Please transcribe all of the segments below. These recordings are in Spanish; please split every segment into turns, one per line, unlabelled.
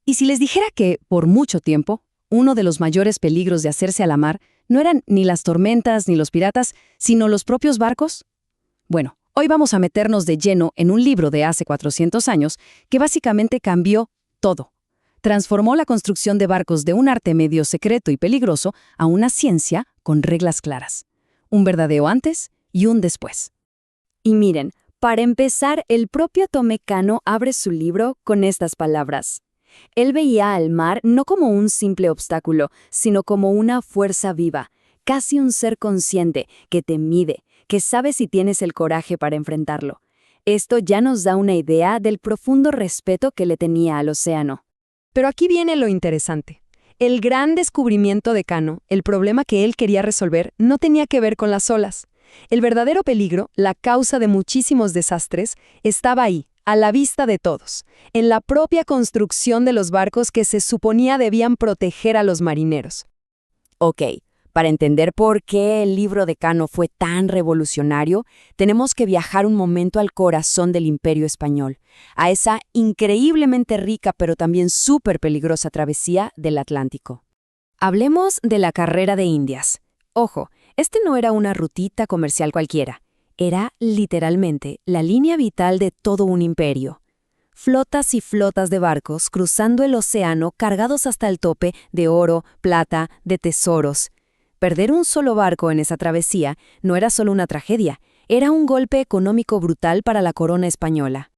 ¿Y si les dijera que, por mucho tiempo, uno de los mayores peligros de hacerse a la mar no eran ni las tormentas ni los piratas, sino los propios barcos? Bueno, hoy vamos a meternos de lleno en un libro de hace 400 años que básicamente cambió todo. Transformó la construcción de barcos de un arte medio secreto y peligroso a una ciencia con reglas claras. Un verdadero antes y un después.
Y miren, para empezar, el propio Tomé Cano abre su libro con estas palabras. Él veía al mar no como un simple obstáculo, sino como una fuerza viva, casi un ser consciente que te mide, que sabe si tienes el coraje para enfrentarlo. Esto ya nos da una idea del profundo respeto que le tenía al océano.
Pero aquí viene lo interesante. El gran descubrimiento de Cano, el problema que él quería resolver, no tenía que ver con las olas. El verdadero peligro, la causa de muchísimos desastres, estaba ahí, a la vista de todos, en la propia construcción de los barcos que se suponía debían proteger a los marineros.
Ok, para entender por qué el libro de Cano fue tan revolucionario, tenemos que viajar un momento al corazón del Imperio Español, a esa increíblemente rica pero también súper peligrosa travesía del Atlántico. Hablemos de la Carrera de Indias. Ojo, este no era una rutita comercial cualquiera. Era, literalmente, la línea vital de todo un imperio. Flotas y flotas de barcos cruzando el océano cargados hasta el tope de oro, plata, de tesoros. Perder un solo barco en esa travesía no era solo una tragedia, era un golpe económico brutal para la corona española.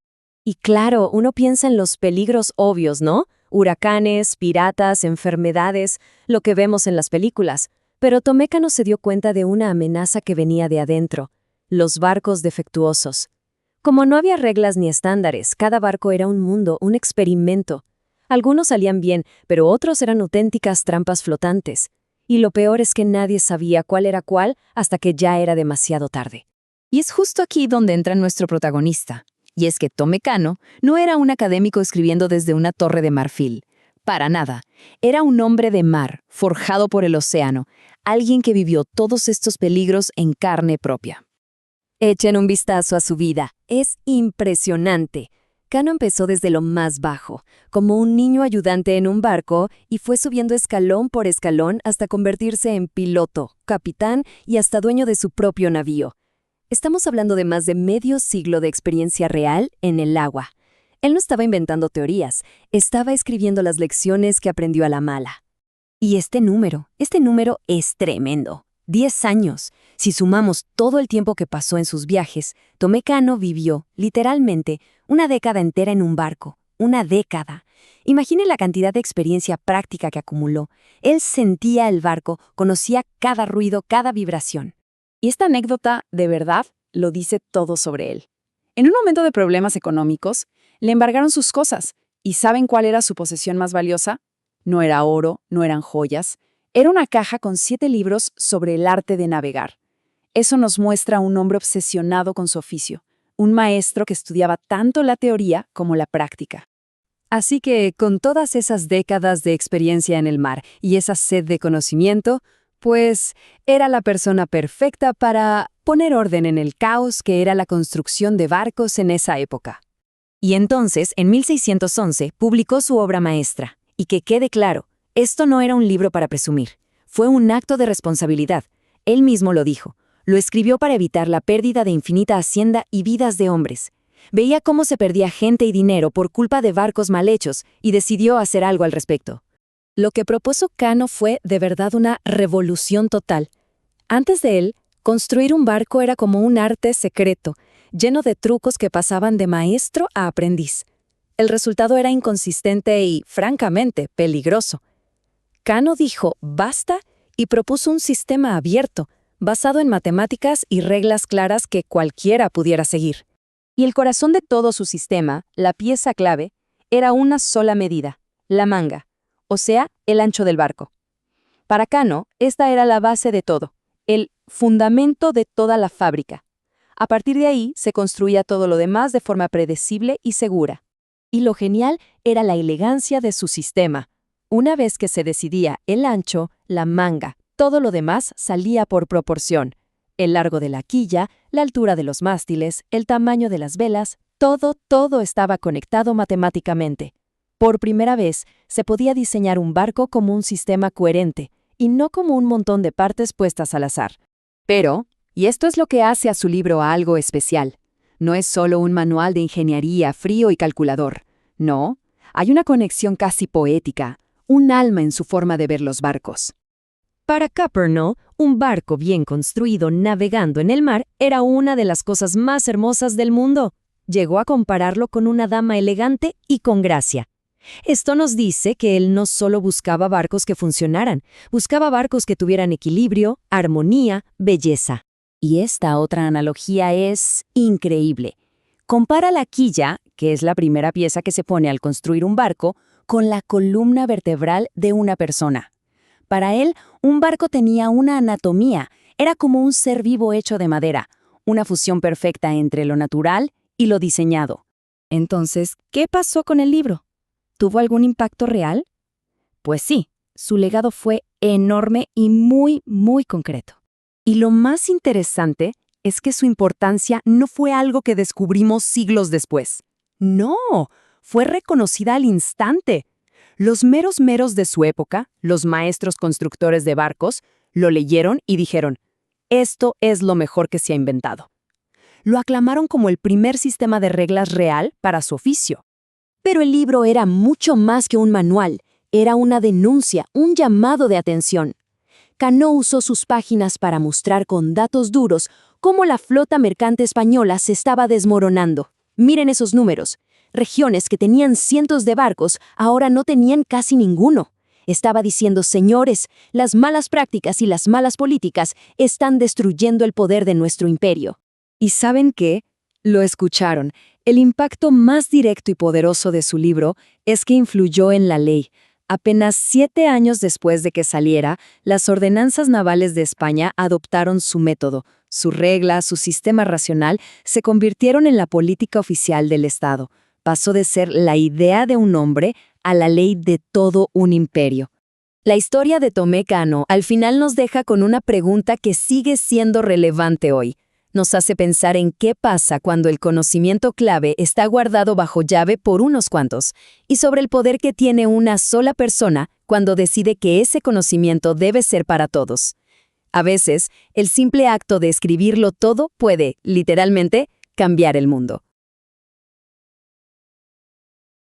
Y claro, uno piensa en los peligros obvios, ¿no? Huracanes, piratas, enfermedades, lo que vemos en las películas. Pero Tomé Cano se dio cuenta de una amenaza que venía de adentro, los barcos defectuosos. Como no había reglas ni estándares, cada barco era un mundo, un experimento. Algunos salían bien, pero otros eran auténticas trampas flotantes. Y lo peor es que nadie sabía cuál era cuál hasta que ya era demasiado tarde.
Y es justo aquí donde entra nuestro protagonista. Y es que Tomé Cano no era un académico escribiendo desde una torre de marfil. Para nada. Era un hombre de mar, forjado por el océano, alguien que vivió todos estos peligros en carne propia.
Echen un vistazo a su vida. Es impresionante. Cano empezó desde lo más bajo, como un niño ayudante en un barco, y fue subiendo escalón por escalón hasta convertirse en piloto, capitán y hasta dueño de su propio navío. Estamos hablando de más de medio siglo de experiencia real en el agua. Él no estaba inventando teorías, estaba escribiendo las lecciones que aprendió a la mala. Y este número es tremendo. 10 años. Si sumamos todo el tiempo que pasó en sus viajes, Tomé Cano vivió, literalmente, una década entera en un barco. Una década. Imagine la cantidad de experiencia práctica que acumuló. Él sentía el barco, conocía cada ruido, cada vibración.
Y esta anécdota, de verdad, lo dice todo sobre él. En un momento de problemas económicos, le embargaron sus cosas. ¿Y saben cuál era su posesión más valiosa? No era oro, no eran joyas. Era una caja con 7 libros sobre el arte de navegar. Eso nos muestra a un hombre obsesionado con su oficio, un maestro que estudiaba tanto la teoría como la práctica.
Así que, con todas esas décadas de experiencia en el mar y esa sed de conocimiento, pues era la persona perfecta para poner orden en el caos que era la construcción de barcos en esa época.
Y entonces, en 1611, publicó su obra maestra. Y que quede claro, esto no era un libro para presumir. Fue un acto de responsabilidad. Él mismo lo dijo. Lo escribió para evitar la pérdida de infinita hacienda y vidas de hombres. Veía cómo se perdía gente y dinero por culpa de barcos mal hechos y decidió hacer algo al respecto. Lo que propuso Cano fue, de verdad, una revolución total. Antes de él, construir un barco era como un arte secreto, lleno de trucos que pasaban de maestro a aprendiz. El resultado era inconsistente y, francamente, peligroso. Cano dijo basta y propuso un sistema abierto, basado en matemáticas y reglas claras que cualquiera pudiera seguir. Y el corazón de todo su sistema, la pieza clave, era una sola medida, la manga, o sea, el ancho del barco. Para Cano, esta era la base de todo, el fundamento de toda la fábrica. A partir de ahí se construía todo lo demás de forma predecible y segura. Y lo genial era la elegancia de su sistema. Una vez que se decidía el ancho, la manga, todo lo demás salía por proporción. El largo de la quilla, la altura de los mástiles, el tamaño de las velas, todo estaba conectado matemáticamente. Por primera vez, se podía diseñar un barco como un sistema coherente, y no como un montón de partes puestas al azar. Pero, y esto es lo que hace a su libro algo especial, no es solo un manual de ingeniería frío y calculador. No, hay una conexión casi poética, un alma en su forma de ver los barcos. Para Caperno, un barco bien construido navegando en el mar era una de las cosas más hermosas del mundo. Llegó a compararlo con una dama elegante y con gracia. Esto nos dice que él no solo buscaba barcos que funcionaran, buscaba barcos que tuvieran equilibrio, armonía, belleza. Y esta otra analogía es increíble. Compara la quilla, que es la primera pieza que se pone al construir un barco, con la columna vertebral de una persona. Para él, un barco tenía una anatomía, era como un ser vivo hecho de madera, una fusión perfecta entre lo natural y lo diseñado. Entonces, ¿qué pasó con el libro? ¿Tuvo algún impacto real? Pues sí, su legado fue enorme y muy, muy concreto. Y lo más interesante es que su importancia no fue algo que descubrimos siglos después. No, fue reconocida al instante. Los meros de su época, los maestros constructores de barcos, lo leyeron y dijeron, esto es lo mejor que se ha inventado. Lo aclamaron como el primer sistema de reglas real para su oficio. Pero el libro era mucho más que un manual, era una denuncia, un llamado de atención. Cano usó sus páginas para mostrar con datos duros cómo la flota mercante española se estaba desmoronando. Miren esos números. Regiones que tenían cientos de barcos ahora no tenían casi ninguno. Estaba diciendo, señores, las malas prácticas y las malas políticas están destruyendo el poder de nuestro imperio. ¿Y saben qué? Lo escucharon. El impacto más directo y poderoso de su libro es que influyó en la ley. Apenas 7 años después de que saliera, las ordenanzas navales de España adoptaron su método, su regla, su sistema racional, se convirtieron en la política oficial del Estado. Pasó de ser la idea de un hombre a la ley de todo un imperio. La historia de Tomé Cano al final nos deja con una pregunta que sigue siendo relevante hoy. Nos hace pensar en qué pasa cuando el conocimiento clave está guardado bajo llave por unos cuantos, y sobre el poder que tiene una sola persona cuando decide que ese conocimiento debe ser para todos. A veces, el simple acto de escribirlo todo puede, literalmente, cambiar el mundo.